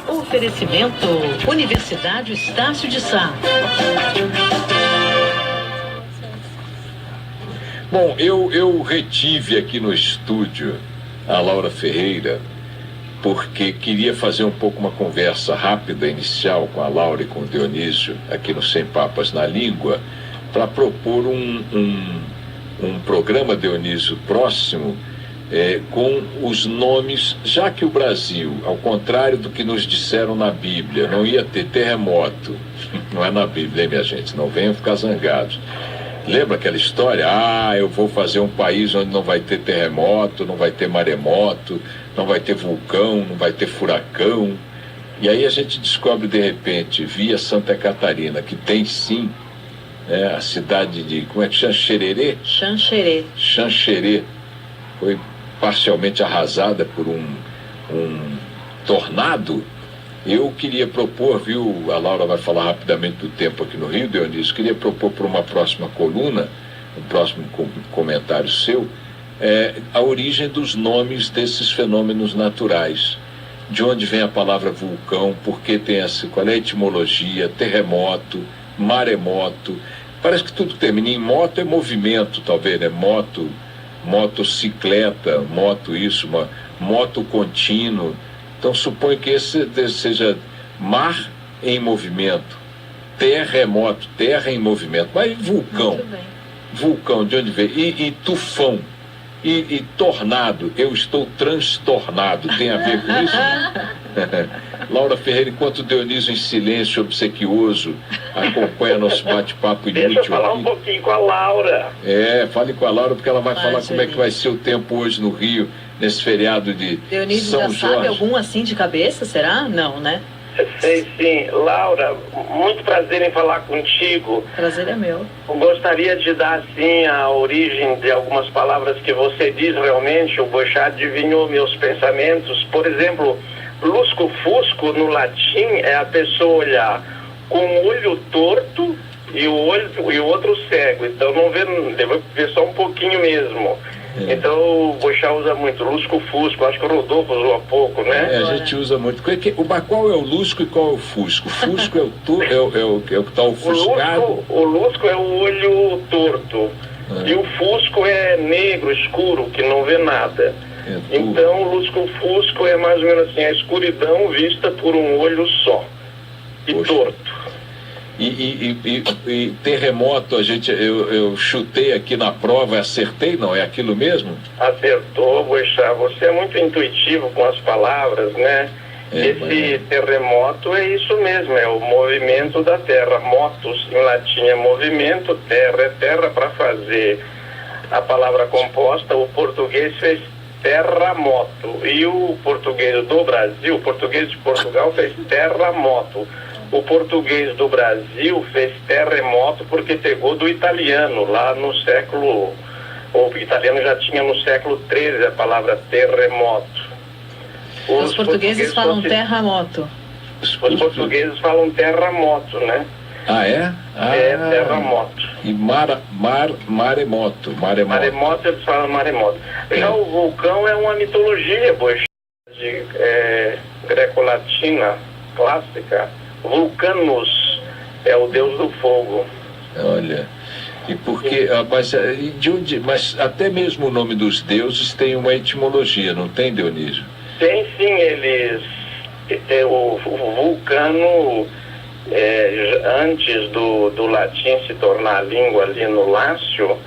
Oferecimento Universidade Estácio de Sá. Bom, eu retive aqui no estúdio a Laura Ferreira, porque queria fazer um pouco uma conversa rápida, inicial, com a Laura e com o Dionísio, aqui no Sem Papas na Língua, para propor um programa, Dionísio, próximo, com os nomes, já que o Brasil, ao contrário do que nos disseram na Bíblia, não ia ter terremoto, não é na Bíblia, hein, minha gente? Não venham ficar zangados. Lembra aquela história? Eu vou fazer um país onde não vai ter terremoto, não vai ter maremoto, não vai ter vulcão, não vai ter furacão. E aí a gente descobre, de repente, via Santa Catarina, que tem sim, a cidade de, como é que chama? Xanxerê? Xanxerê. Foi parcialmente arrasada por um tornado. Eu queria propor, viu, a Laura vai falar rapidamente do tempo aqui no Rio, Dionísio, queria propor para uma próxima coluna, um próximo comentário seu, a origem dos nomes desses fenômenos naturais. De onde vem a palavra vulcão, por que tem qual é a etimologia, terremoto, maremoto. Parece que tudo termina em moto, é movimento, talvez, né? Motocicleta, moto contínuo. Então suponho que esse seja mar em movimento, terremoto, terra em movimento. Mas vulcão, de onde vem? E tufão, e tornado, eu estou transtornado, tem a ver com isso? Laura Ferreira, enquanto o Dionísio em silêncio obsequioso acompanha nosso bate-papo inútil. Deixa eu falar um pouquinho com a Laura. Fale com a Laura, porque ela vai falar como é que vai ser o tempo hoje no Rio, nesse feriado de Dionísio São já Jorge. sabe algum assim de cabeça, será? Não, né? Sei sim. Laura, muito prazer em falar contigo. Prazer é meu. Eu gostaria de dar, assim, a origem de algumas palavras que você diz realmente. O Boechat adivinhou meus pensamentos. Por exemplo, lusco-fusco, no latim, é a pessoa olhar com o olho torto e o outro cego. Então, não vê, deve ver só um pouquinho mesmo. Então o Boechat usa muito lusco-fusco, acho que o Rodolfo usou há pouco, né? A gente usa muito. Qual é o lusco e qual é o fusco? O fusco é o que está ofuscado? O lusco é o olho torto. E o fusco é negro, escuro, que não vê nada. Então o lusco-fusco é mais ou menos assim, a escuridão vista por um olho só. E torto. E terremoto, eu chutei aqui na prova, acertei, não? É aquilo mesmo? Acertou, Boechat. Você é muito intuitivo com as palavras, né? Esse terremoto é isso mesmo, é o movimento da terra. Motus, em latim, é movimento, terra é terra. Para fazer a palavra composta, o português fez terramoto. E o português do Brasil, o português de Portugal fez terramoto. O português do Brasil fez terremoto porque pegou do italiano, lá no século... O italiano já tinha no século XIII a palavra terremoto. Os portugueses falam terramoto. Os portugueses falam terramoto, né? Terramoto. E maremoto. Maremoto, eles falam maremoto. Já o vulcão é uma mitologia, Boechat, greco-latina, clássica. Vulcanus é o deus do fogo. Olha, e porque, mas até mesmo o nome dos deuses tem uma etimologia, não tem, Dionísio? Tem sim, eles, o vulcano, antes do latim se tornar a língua ali no Lácio,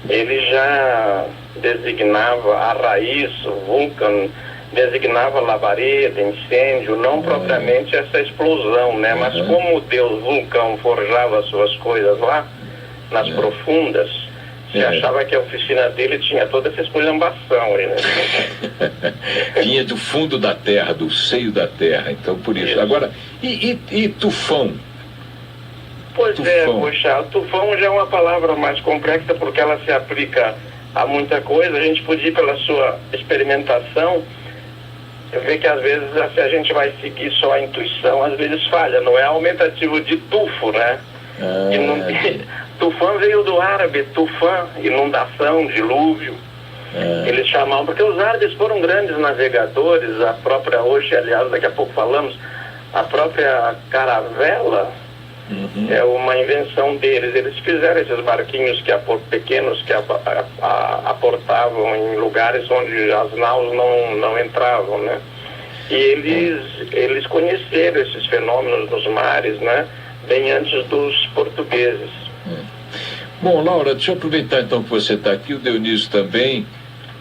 ele já designava a raiz, o vulcan, designava labareda, incêndio, não propriamente essa explosão, né? Mas como o deus vulcão forjava suas coisas lá, nas profundas, se achava que a oficina dele tinha toda essa esculhambação aí, né? Vinha do fundo da terra, do seio da terra, então por isso. Agora, e tufão? Pois Boechat, tufão já é uma palavra mais complexa porque ela se aplica a muita coisa. A gente podia ir pela sua experimentação. Eu vejo que às vezes, se a gente vai seguir só a intuição, às vezes falha. Não é aumentativo de tufo, né? Tufão veio do árabe, tufã, inundação, dilúvio. Eles chamavam, porque os árabes foram grandes navegadores, a própria hoje, aliás, daqui a pouco falamos, A própria caravela é uma invenção deles. Eles fizeram esses barquinhos pequenos que aportavam em lugares onde as naus não entravam, né? E eles conheceram esses fenômenos nos mares, né? Bem antes dos portugueses. Bom, Laura, deixa eu aproveitar então que você está aqui, o Dionísio também,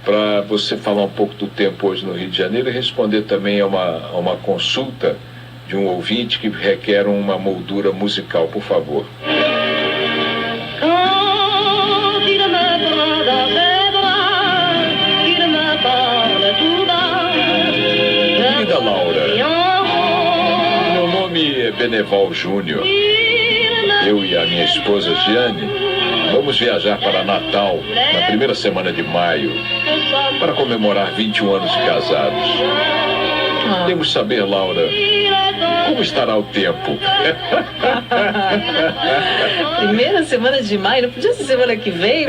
para você falar um pouco do tempo hoje no Rio de Janeiro e responder também a uma consulta de um ouvinte que requer uma moldura musical, por favor. Querida Laura, meu nome é Beneval Júnior. Eu e a minha esposa Giane vamos viajar para Natal na primeira semana de maio para comemorar 21 anos de casados. Queremos saber, Laura, como estará o tempo? Primeira semana de maio, não podia ser semana que vem?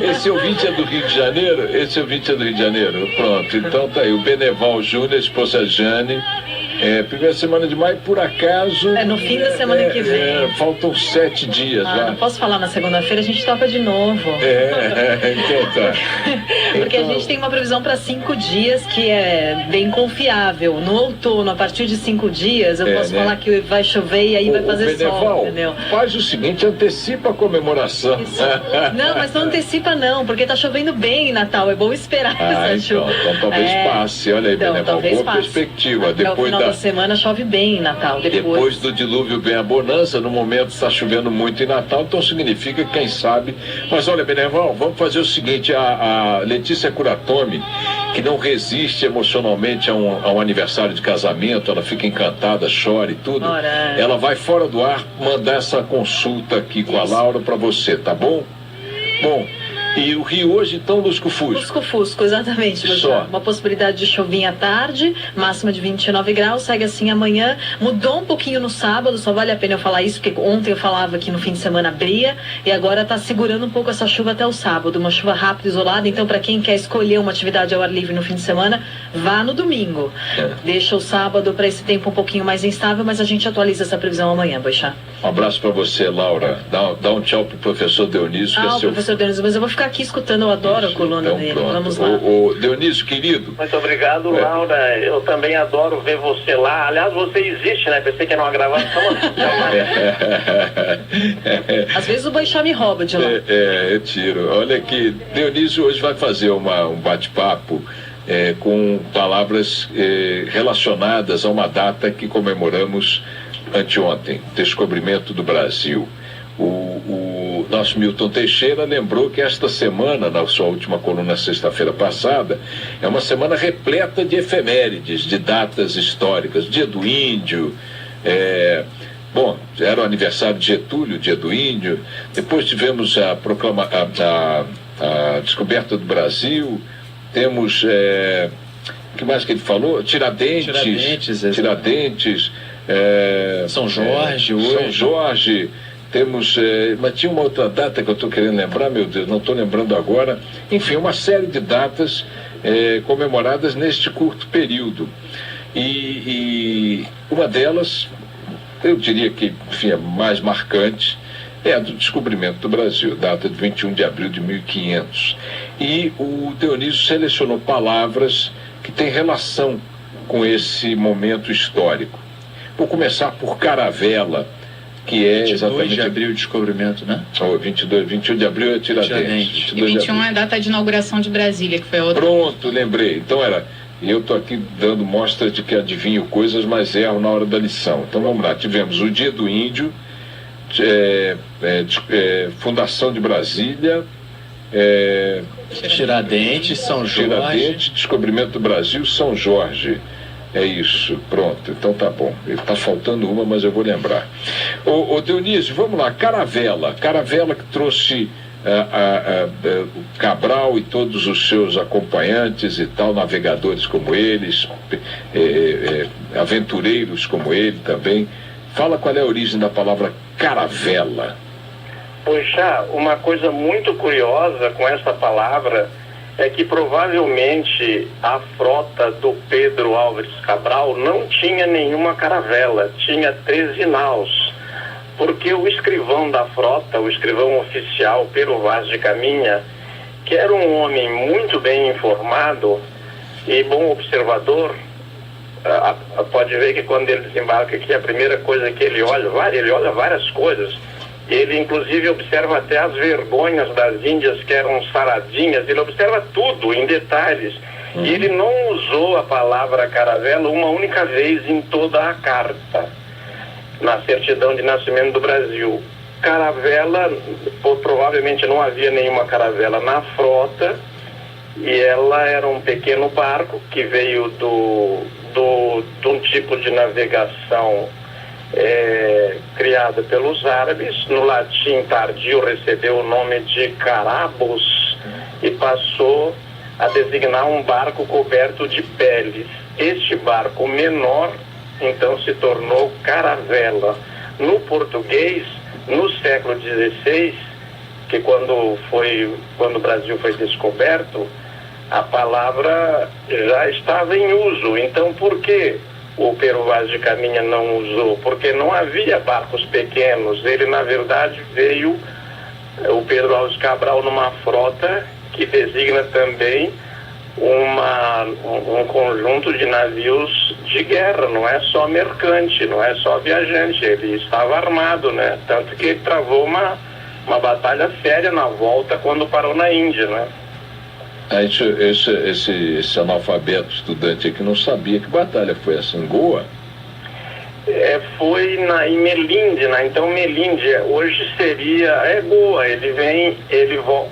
Esse ouvinte é do Rio de Janeiro? Pronto, então tá aí, o Beneval Júnior, a esposa Jane. Primeira semana de maio, por acaso... no fim da semana que vem. Faltam 7 dias lá. Não posso falar na segunda-feira, a gente toca de novo. Então tá. Porque a gente tem uma previsão para 5 dias que é bem confiável. No outono, a partir de 5 dias, eu posso falar que vai chover e aí vai fazer sol, entendeu? Faz o seguinte, antecipa a comemoração. Isso. Não, mas não antecipa não, porque tá chovendo bem em Natal, é bom esperar essa chuva. Então talvez passe, olha aí, Beneval, boa perspectiva. Depois da semana chove bem em Natal. Depois do dilúvio vem a bonança. No momento está chovendo muito em Natal, então significa que quem sabe. Mas olha, Beneval, vamos fazer o seguinte: a Letícia Curatomi, que não resiste emocionalmente a um aniversário de casamento, ela fica encantada, chora e tudo. Ela vai fora do ar mandar essa consulta aqui com a Laura para você, tá bom? Bom. E o Rio hoje, então, lusco-fusco. Lusco-fusco, exatamente. Só. Uma possibilidade de chuvinha à tarde, máxima de 29 graus, segue assim amanhã. Mudou um pouquinho no sábado, só vale a pena eu falar isso, porque ontem eu falava que no fim de semana abria, e agora está segurando um pouco essa chuva até o sábado. Uma chuva rápida, isolada, então para quem quer escolher uma atividade ao ar livre no fim de semana, vá no domingo. Deixa o sábado para esse tempo um pouquinho mais instável, mas a gente atualiza essa previsão amanhã, Boixá. Um abraço para você, Laura. Dá um tchau pro professor Dionísio. Professor Dionísio, mas eu vou ficar aqui escutando, eu adoro a coluna então, dele. Pronto. Vamos lá. O Dionísio, querido. Muito obrigado, Laura. Eu também adoro ver você lá. Aliás, você existe, né? Pensei que era uma gravação. Às vezes o Boixá me rouba de lá. Eu tiro. Olha aqui, Dionísio hoje vai fazer um bate-papo com palavras relacionadas a uma data que comemoramos anteontem, descobrimento do Brasil. O nosso Milton Teixeira lembrou que esta semana, na sua última coluna sexta-feira passada, é uma semana repleta de efemérides, de datas históricas, dia do índio, bom, era o aniversário de Getúlio, dia do índio, depois tivemos a descoberta do Brasil, temos, o que mais que ele falou? Tiradentes, São Jorge hoje. São Jorge. Temos, mas tinha uma outra data que eu estou querendo lembrar, meu Deus, não estou lembrando agora. Enfim, uma série de datas comemoradas neste curto período. E uma delas, eu diria que, enfim, a mais marcante, é a do descobrimento do Brasil, data de 21 de abril de 1500. E o Dionísio selecionou palavras que têm relação com esse momento histórico. Vou começar por caravela, que é 22 exatamente... de abril o descobrimento, né? 21 de abril é Tiradentes. E 21 é a data de inauguração de Brasília, que foi a outra. Pronto, lembrei. Então eu estou aqui dando mostras de que adivinho coisas, mas erro na hora da lição. Então vamos lá, tivemos o Dia do Índio, fundação de Brasília, Tiradentes, São Jorge. descobrimento do Brasil, São Jorge. É isso, pronto, então tá bom. Está faltando uma, mas eu vou lembrar. Ô Dionísio, vamos lá, caravela que trouxe o Cabral e todos os seus acompanhantes e tal, navegadores como eles, aventureiros como ele também. Fala qual é a origem da palavra caravela. Poxa, uma coisa muito curiosa com essa palavra é que provavelmente a frota do Pedro Álvares Cabral não tinha nenhuma caravela, tinha 13 naus, porque o escrivão da frota, o escrivão oficial, Pero Vaz de Caminha, que era um homem muito bem informado e bom observador, pode ver que quando ele desembarca aqui, a primeira coisa que ele olha várias coisas. Ele inclusive observa até as vergonhas das índias que eram saradinhas, ele observa tudo em detalhes. E ele não usou a palavra caravela uma única vez em toda a carta, na certidão de nascimento do Brasil. Caravela, provavelmente não havia nenhuma caravela na frota, e ela era um pequeno barco que veio de um tipo de navegação criada pelos árabes. No latim tardio recebeu o nome de carabos e passou a designar um barco coberto de peles. Este barco menor então se tornou caravela. No português, no século XVI, que quando o Brasil foi descoberto, a palavra já estava em uso. Então, por que o Pero Vaz de Caminha não usou? Porque não havia barcos pequenos. Ele, na verdade, veio, o Pedro Álvares Cabral, numa frota que designa também um conjunto de navios de guerra, não é só mercante, não é só viajante, ele estava armado, né? Tanto que ele travou uma batalha séria na volta quando parou na Índia, né? Esse analfabeto estudante aqui não sabia que batalha foi essa, em Goa? Foi em Melinde, né? Então Melinde hoje seria Goa.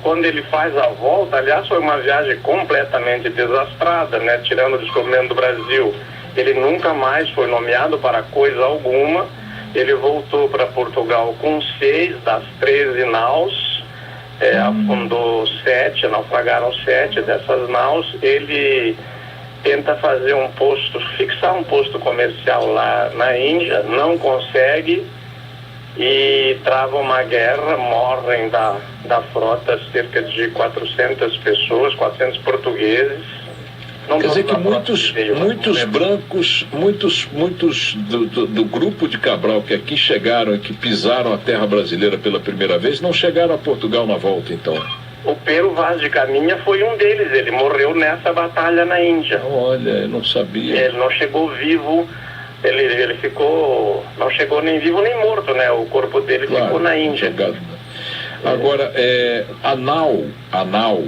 Quando ele faz a volta, aliás, foi uma viagem completamente desastrada, né? Tirando o descobrimento do Brasil, ele nunca mais foi nomeado para coisa alguma. Ele voltou para Portugal com 6 das 13 naus, afundou 7, naufragaram 7 dessas naus. Ele tenta fixar um posto comercial lá na Índia, não consegue e trava uma guerra. Morrem da frota cerca de 400 pessoas, 400 portugueses. Quer dizer que muitos brancos, muitos do grupo de Cabral que aqui chegaram e que pisaram a terra brasileira pela primeira vez, não chegaram a Portugal na volta, então? O Pero Vaz de Caminha foi um deles, ele morreu nessa batalha na Índia. Olha, eu não sabia. Ele não chegou vivo, ele ficou, não chegou nem vivo nem morto, né? O corpo dele ficou na Índia. Jogado. Agora, a nau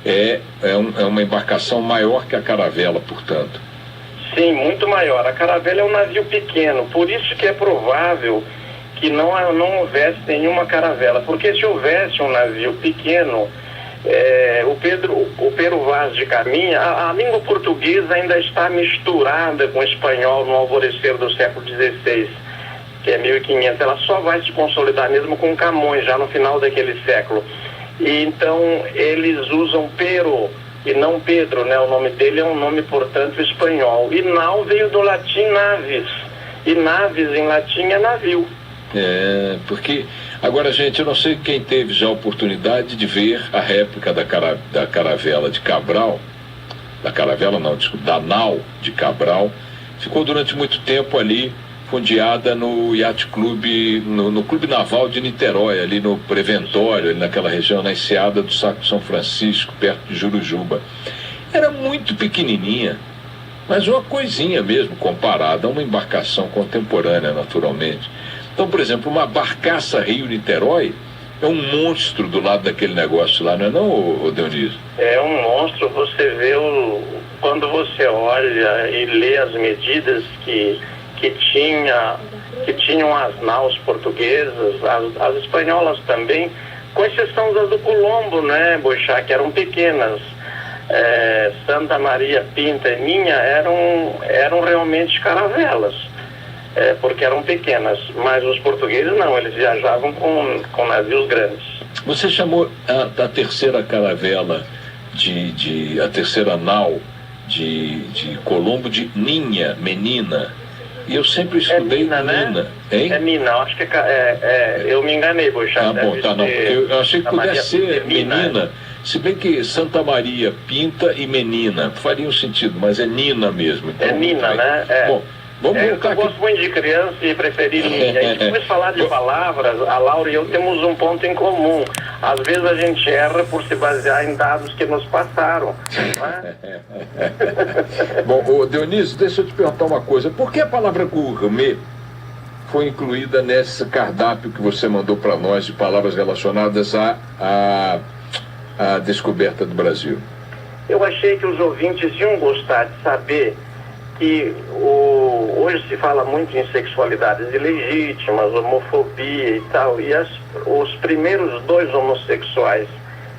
é uma embarcação maior que a caravela, portanto. Sim, muito maior. A caravela é um navio pequeno, por isso que é provável que não houvesse nenhuma caravela, porque se houvesse um navio pequeno, o Pero Vaz de Caminha, a língua portuguesa ainda está misturada com o espanhol no alvorecer do século XVI, que é 1500, ela só vai se consolidar mesmo com Camões, já no final daquele século. E então eles usam Pero e não Pedro, né? O nome dele é um nome, portanto, espanhol. E nau veio do latim navis, e navis em latim é navio. Porque, agora, gente, eu não sei quem teve já a oportunidade de ver a réplica da caravela de Cabral, da nau de Cabral, ficou durante muito tempo ali, fundeada no Yacht Club, no Clube Naval de Niterói, ali no Preventório, ali naquela região, na enseada do Saco São Francisco, perto de Jurujuba. Era muito pequenininha, mas uma coisinha mesmo, comparada a uma embarcação contemporânea, naturalmente. Então, por exemplo, uma barcaça Rio-Niterói é um monstro do lado daquele negócio lá, não é não, Dionísio? É um monstro. Você vê, quando você olha e lê as medidas que tinham as naus portuguesas, as espanholas também, com exceção das do Colombo, né, Boixá, que eram pequenas. Santa Maria, Pinta e Minha eram realmente caravelas. Porque eram pequenas, mas os portugueses não, eles viajavam com navios grandes. Você chamou a terceira caravela, a terceira nau de Colombo de Ninha, menina, e eu sempre estudei Mina, Nina, hein? É Mina, acho que eu me enganei, Boixá. Tá bom, tá, não, eu achei que pudesse ser menina. Se bem que Santa Maria, Pinta e Menina fariam sentido, mas é Nina mesmo. Então, é Nina, né? Bom, vamos voltar eu gosto muito de criança e preferi Nina. E depois de falar de palavras, a Laura e eu temos um ponto em comum. Às vezes a gente erra por se basear em dados que nos passaram. Né? Bom, Dionísio, deixa eu te perguntar uma coisa. Por que a palavra gourmet foi incluída nesse cardápio que você mandou para nós de palavras relacionadas à descoberta do Brasil? Eu achei que os ouvintes iam gostar de saber que hoje se fala muito em sexualidades ilegítimas, homofobia e tal, e os primeiros 2 homossexuais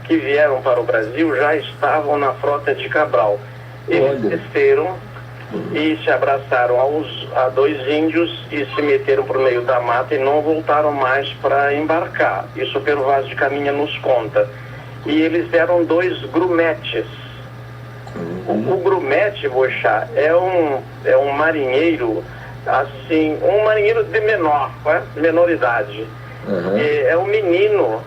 que vieram para o Brasil já estavam na Frota de Cabral. Eles desceram e se abraçaram a 2 índios e se meteram por meio da mata e não voltaram mais para embarcar. Isso o Pero Vaz de Caminha nos conta. E eles eram 2 grumetes. O grumete, Boixá, é um marinheiro, assim, um marinheiro de menor idade. É um menino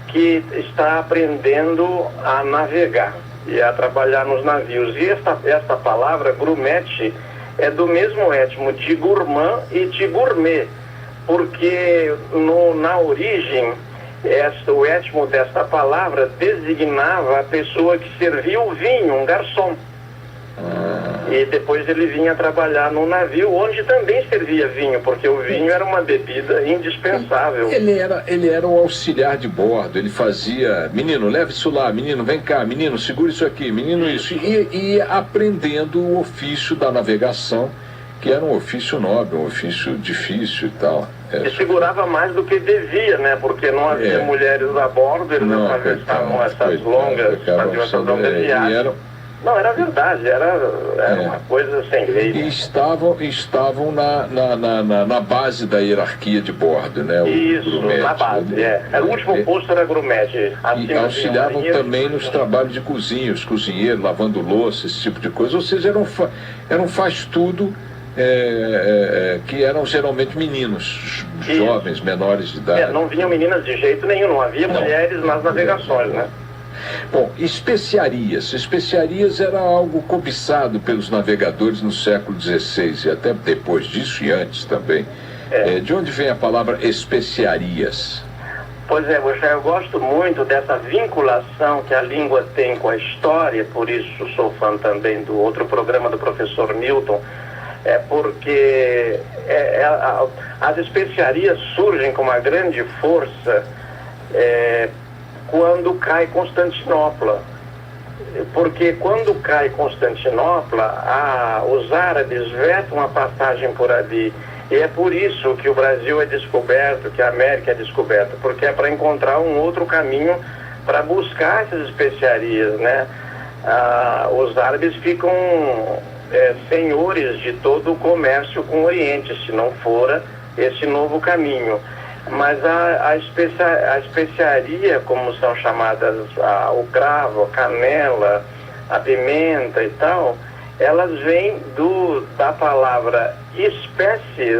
que está aprendendo a navegar e a trabalhar nos navios. E esta palavra, grumete, é do mesmo etmo de gourmand e de gourmet, porque na origem, o etmo desta palavra designava a pessoa que servia o vinho, um garçom. E depois ele vinha trabalhar no navio, onde também servia vinho, porque o vinho era uma bebida indispensável. Ele era o auxiliar de bordo, ele fazia, menino, leve isso lá, menino, vem cá, menino, segura isso aqui, menino, isso. E ia aprendendo o ofício da navegação, que era um ofício nobre, um ofício difícil e tal. E segurava mais do que devia, né? Porque não havia mulheres a bordo, eles atravessavam essas longas, faziam essas longas viagens. Não, era verdade, era uma coisa sem lei. E estavam na base da hierarquia de bordo, né? Isso, grumete, na base, O último posto era grumete. E auxiliavam também nos trabalhos de cozinha, os cozinheiros, lavando louça, esse tipo de coisa. Ou seja, eram faz-tudo que eram geralmente meninos, jovens, menores de idade. Não vinham meninas de jeito nenhum, não havia mulheres nas navegações, né? Bom, especiarias. Especiarias era algo cobiçado pelos navegadores no século XVI e até depois disso e antes também. De onde vem a palavra especiarias? Pois é, eu gosto muito dessa vinculação que a língua tem com a história, por isso sou fã também do outro programa do professor Milton, porque as especiarias surgem com uma grande força quando cai Constantinopla. Porque quando cai Constantinopla, os árabes vetam a passagem por ali. E é por isso que o Brasil é descoberto, que a América é descoberta, porque é para encontrar um outro caminho para buscar essas especiarias, né? Os árabes ficam senhores de todo o comércio com o Oriente, se não fora esse novo caminho. Mas a especiaria, como são chamadas o cravo, a canela, a pimenta e tal, elas vêm da palavra espécie,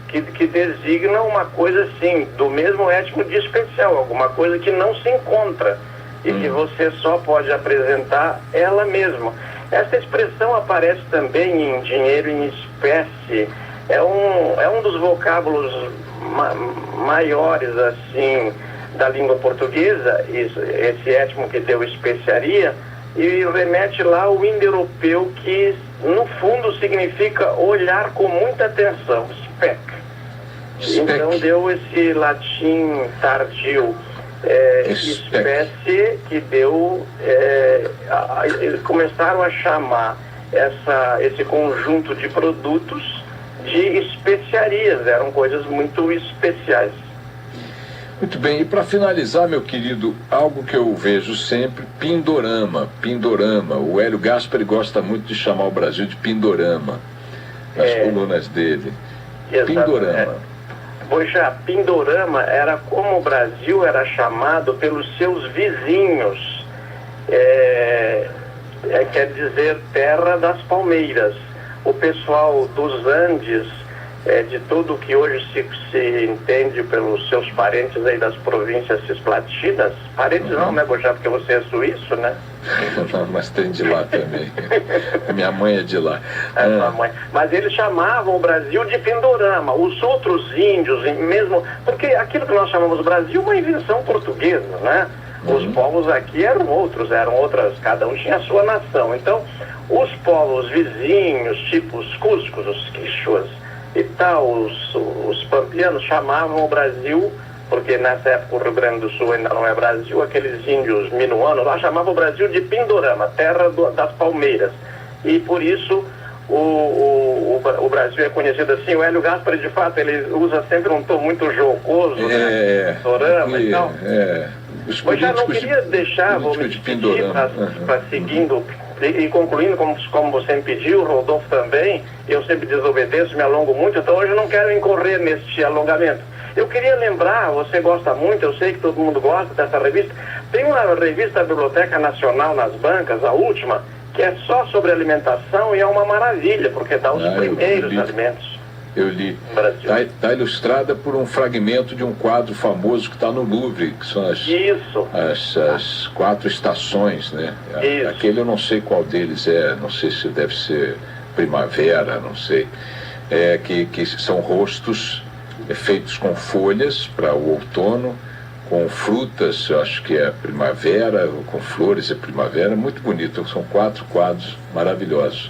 que designa uma coisa assim, do mesmo etmo de especial, alguma coisa que não se encontra e que você só pode apresentar ela mesma. Essa expressão aparece também em dinheiro em espécie. É um dos vocábulos maiores, assim, da língua portuguesa, esse etmo que deu especiaria, e remete lá ao indo-europeu, que no fundo significa olhar com muita atenção, spec. Então deu esse latim tardio, espécie, que deu, começaram a chamar esse conjunto de produtos de especiarias, eram coisas muito especiais. Muito bem, e para finalizar, meu querido, algo que eu vejo sempre, Pindorama. O Hélio Gaspari gosta muito de chamar o Brasil de Pindorama, nas colunas dele. Exatamente. Pindorama. Pois já, Pindorama era como o Brasil era chamado pelos seus vizinhos, quer dizer, terra das palmeiras. O pessoal dos Andes de tudo que hoje se entende pelos seus parentes aí das províncias cisplatinas. Parentes não, né, Boixá, porque você é suíço, né? Não, mas tem de lá também. Minha mãe é de lá. Sua mãe. Mas eles chamavam o Brasil de Pindorama. Os outros índios, mesmo... Porque aquilo que nós chamamos Brasil é uma invenção portuguesa, né? Os povos aqui eram outras, cada um tinha a sua nação. Então, os povos vizinhos, tipo os cuscos, os quichuas e tal, os pampianos chamavam o Brasil, porque nessa época o Rio Grande do Sul ainda não é Brasil, aqueles índios minuanos lá chamavam o Brasil de Pindorama, terra das palmeiras. E por isso o Brasil é conhecido assim. O Hélio Gaspari, de fato, ele usa sempre um tom muito jocoso, né? Pindorama e tal. Mas já não queria deixar, vou me despedir para seguindo e concluindo, como você me pediu, o Rodolfo também, eu sempre desobedeço, me alongo muito, então hoje eu não quero incorrer neste alongamento. Eu queria lembrar, você gosta muito, eu sei que todo mundo gosta dessa revista, tem uma revista da Biblioteca Nacional nas bancas, a última, que é só sobre alimentação e é uma maravilha, porque dá os primeiros alimentos. Eu li. Está ilustrada por um fragmento de um quadro famoso que está no Louvre, que são as 4 estações, né? Aquele eu não sei qual deles é, não sei se deve ser primavera, não sei. Que são rostos feitos com folhas para o outono, com frutas, eu acho que é primavera, com flores é primavera, muito bonito. São 4 quadros maravilhosos.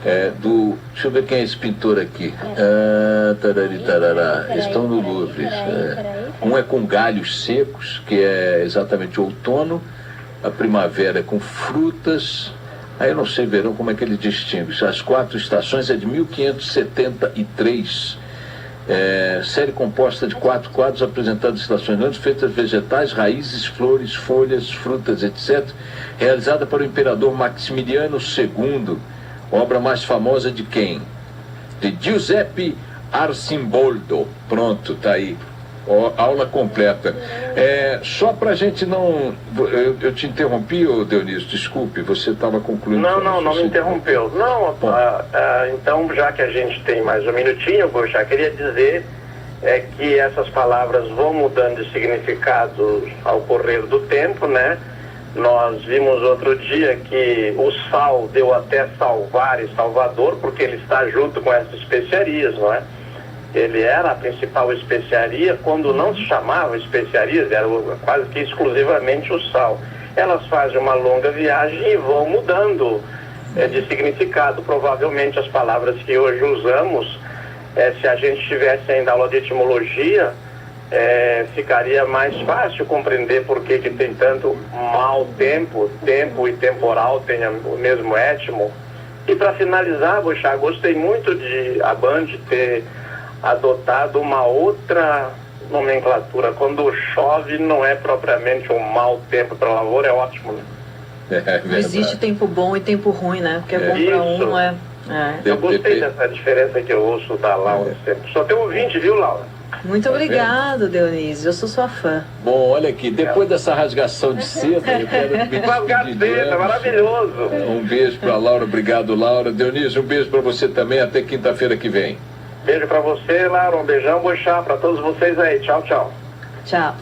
Deixa eu ver quem é esse pintor aqui. Estão no Louvre. Um é com galhos secos, que é exatamente o outono. A primavera é com frutas. Aí eu não sei, verão, como é que ele distingue. As 4 estações é de 1573. Série composta de 4 quadros apresentando estações antes feitas vegetais, raízes, flores, folhas, frutas, etc. Realizada para o imperador Maximiliano II. Obra mais famosa de quem? De Giuseppe Arcimboldo. Pronto, tá aí. Aula completa. Só para a gente não... Eu te interrompi, Dionísio, desculpe, você estava concluindo. Não me interrompeu. Não, então, já que a gente tem mais um minutinho, eu já queria dizer que essas palavras vão mudando de significado ao correr do tempo, né? Nós vimos outro dia que o sal deu até salvar e Salvador, porque ele está junto com essas especiarias, não é? Ele era a principal especiaria quando não se chamava especiarias, era quase que exclusivamente o sal. Elas fazem uma longa viagem e vão mudando de significado. Provavelmente as palavras que hoje usamos, se a gente tivesse ainda aula de etimologia, ficaria mais fácil compreender por que tem tanto mau tempo, tempo e temporal tem o mesmo étimo. E para finalizar, Boixá, gostei muito de a Band ter adotado uma outra nomenclatura. Quando chove não é propriamente um mau tempo para lavoura, é ótimo, né? Não existe tempo bom e tempo ruim, né? Porque é bom para um, não é? Eu gostei dessa diferença que eu ouço da Laura sempre. Só tem ouvinte, viu, Laura? Muito obrigado, Dionísio. Eu sou sua fã. Bom, olha aqui, depois dessa rasgação de seda, eu quero me despedir. Maravilhoso. Um beijo para Laura, obrigado, Laura. Dionísio, um beijo para você também, até quinta-feira que vem. Beijo para você, Laura, um beijão, Boixá, para todos vocês aí. Tchau, tchau. Tchau.